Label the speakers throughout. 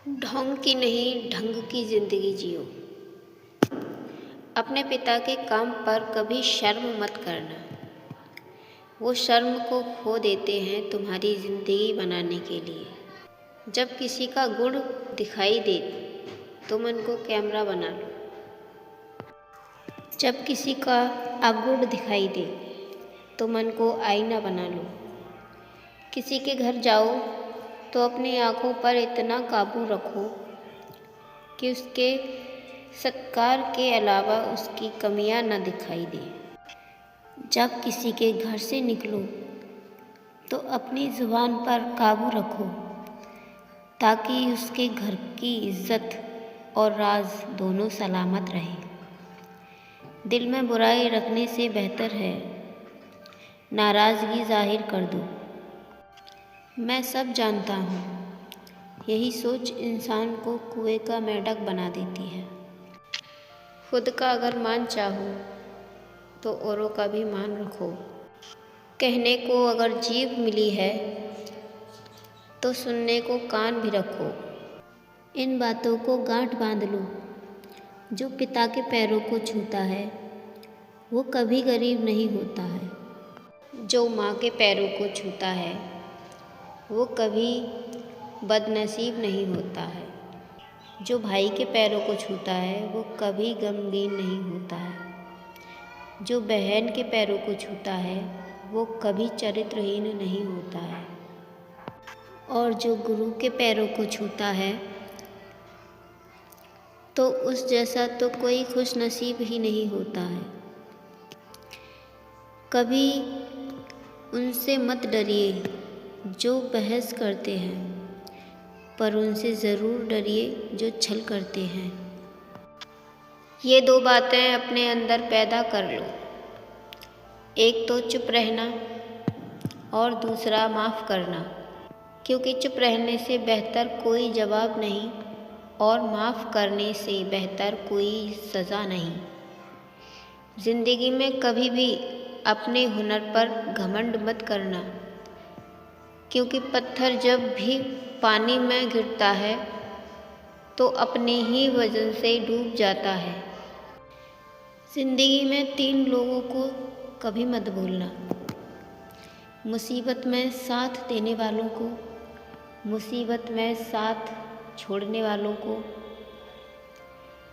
Speaker 1: ढोंग की नहीं ढंग की जिंदगी जियो। अपने पिता के काम पर कभी शर्म मत करना। वो शर्म को खो देते हैं तुम्हारी जिंदगी बनाने के लिए। जब किसी का गुण दिखाई दे तो मन को कैमरा बना लो। जब किसी का अवगुण दिखाई दे तो मन को आईना बना लो। किसी के घर जाओ तो अपनी आँखों पर इतना काबू रखो कि उसके सत्कार के अलावा उसकी कमियां न दिखाई दे। जब किसी के घर से निकलो तो अपनी जुबान पर काबू रखो ताकि उसके घर की इज्जत और राज दोनों सलामत रहे। दिल में बुराई रखने से बेहतर है नाराज़गी जाहिर कर दो। मैं सब जानता हूँ, यही सोच इंसान को कुएं का मेंढक बना देती है। खुद का अगर मान चाहो तो औरों का भी मान रखो। कहने को अगर जीभ मिली है तो सुनने को कान भी रखो। इन बातों को गांठ बांध लो, जो पिता के पैरों को छूता है वो कभी गरीब नहीं होता है। जो माँ के पैरों को छूता है वो कभी बदनसीब नहीं होता है। जो भाई के पैरों को छूता है वो कभी गमगीन नहीं होता है। जो बहन के पैरों को छूता है वो कभी चरित्रहीन नहीं होता है। और जो गुरु के पैरों को छूता है तो उस जैसा तो कोई खुशनसीब ही नहीं होता है। कभी उनसे मत डरिए जो बहस करते हैं, पर उनसे ज़रूर डरिए जो छल करते हैं। ये दो बातें अपने अंदर पैदा कर लो, एक तो चुप रहना और दूसरा माफ़ करना। क्योंकि चुप रहने से बेहतर कोई जवाब नहीं और माफ़ करने से बेहतर कोई सज़ा नहीं। ज़िंदगी में कभी भी अपने हुनर पर घमंड मत करना, क्योंकि पत्थर जब भी पानी में गिरता है तो अपने ही वजन से डूब जाता है। ज़िंदगी में 3 लोगों को कभी मत भूलना, मुसीबत में साथ देने वालों को, मुसीबत में साथ छोड़ने वालों को,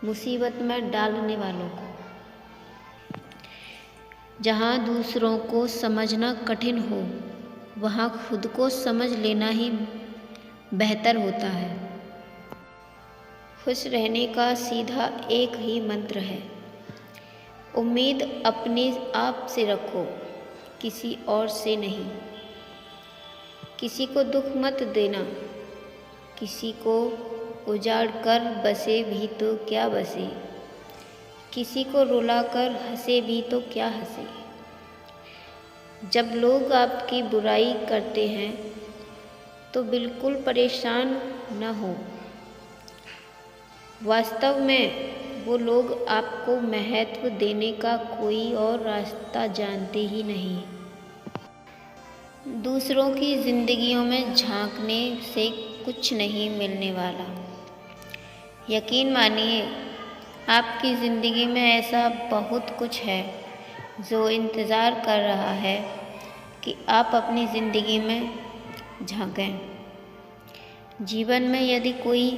Speaker 1: मुसीबत में डालने वालों को। जहाँ दूसरों को समझना कठिन हो वहाँ खुद को समझ लेना ही बेहतर होता है। खुश रहने का सीधा एक ही मंत्र है, उम्मीद अपने आप से रखो, किसी और से नहीं। किसी को दुख मत देना, किसी को उजाड़ कर बसे भी तो क्या बसे, किसी को रुला कर हंसे भी तो क्या हंसे। जब लोग आपकी बुराई करते हैं तो बिल्कुल परेशान न हो। वास्तव में वो लोग आपको महत्व देने का कोई और रास्ता जानते ही नहीं। दूसरों की जिंदगियों में झांकने से कुछ नहीं मिलने वाला। यकीन मानिए, आपकी ज़िंदगी में ऐसा बहुत कुछ है जो इंतज़ार कर रहा है कि आप अपनी ज़िंदगी में झांकें। जीवन में यदि कोई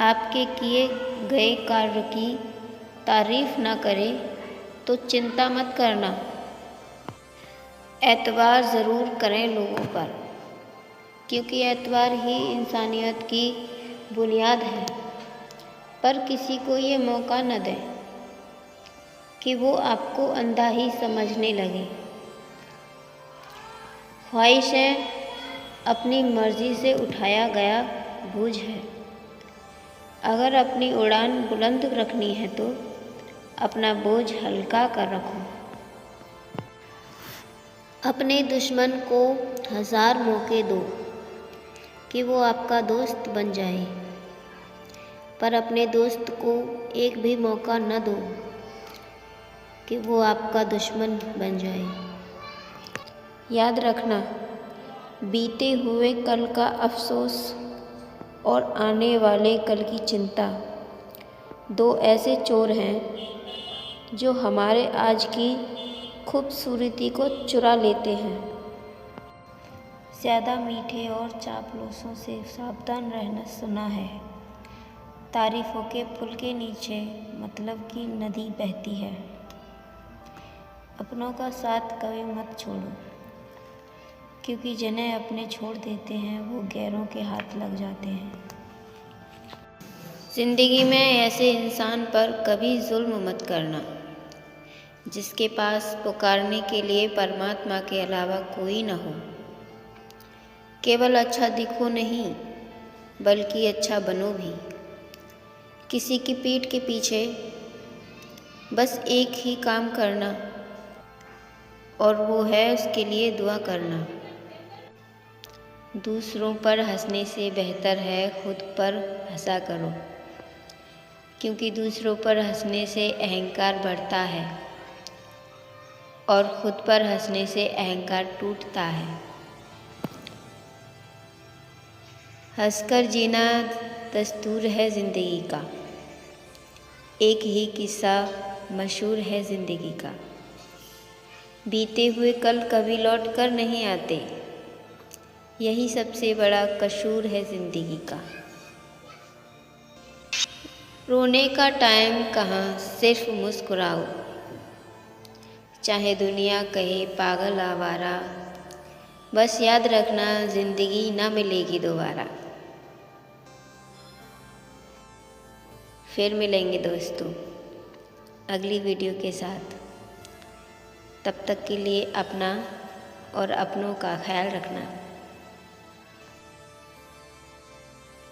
Speaker 1: आपके किए गए कार्य की तारीफ़ न करे तो चिंता मत करना। एतबार ज़रूर करें लोगों पर, क्योंकि एतबार ही इंसानियत की बुनियाद है। पर किसी को ये मौका न दें कि वो आपको अंधा ही समझने लगे। ख्वाहिशें अपनी मर्ज़ी से उठाया गया बोझ है। अगर अपनी उड़ान बुलंद रखनी है तो अपना बोझ हल्का कर रखो। अपने दुश्मन को 1000 मौके दो कि वो आपका दोस्त बन जाए, पर अपने दोस्त को एक भी मौका न दो कि वो आपका दुश्मन बन जाए। याद रखना, बीते हुए कल का अफसोस और आने वाले कल की चिंता, दो ऐसे चोर हैं जो हमारे आज की खूबसूरती को चुरा लेते हैं। ज़्यादा मीठे और चापलूसों से सावधान रहना सुना है। तारीफ़ों के पुल के नीचे मतलब की नदी बहती है। अपनों का साथ कभी मत छोड़ो, क्योंकि जिन्हें अपने छोड़ देते हैं वो गैरों के हाथ लग जाते हैं। ज़िंदगी में ऐसे इंसान पर कभी जुल्म मत करना जिसके पास पुकारने के लिए परमात्मा के अलावा कोई न हो। केवल अच्छा दिखो नहीं, बल्कि अच्छा बनो भी। किसी की पीठ के पीछे बस एक ही काम करना, और वो है उसके लिए दुआ करना। दूसरों पर हंसने से बेहतर है खुद पर हंसा करो, क्योंकि दूसरों पर हंसने से अहंकार बढ़ता है और खुद पर हंसने से अहंकार टूटता है। हंसकर जीना दस्तूर है ज़िंदगी का, एक ही किस्सा मशहूर है ज़िंदगी का। बीते हुए कल कभी लौट कर नहीं आते, यही सबसे बड़ा कसूर है ज़िंदगी का। रोने का टाइम कहाँ, सिर्फ मुस्कुराओ, चाहे दुनिया कहे पागल आवारा। बस याद रखना ज़िंदगी ना मिलेगी दोबारा। फिर मिलेंगे दोस्तों अगली वीडियो के साथ। तब तक के लिए अपना और अपनों का ख्याल रखना।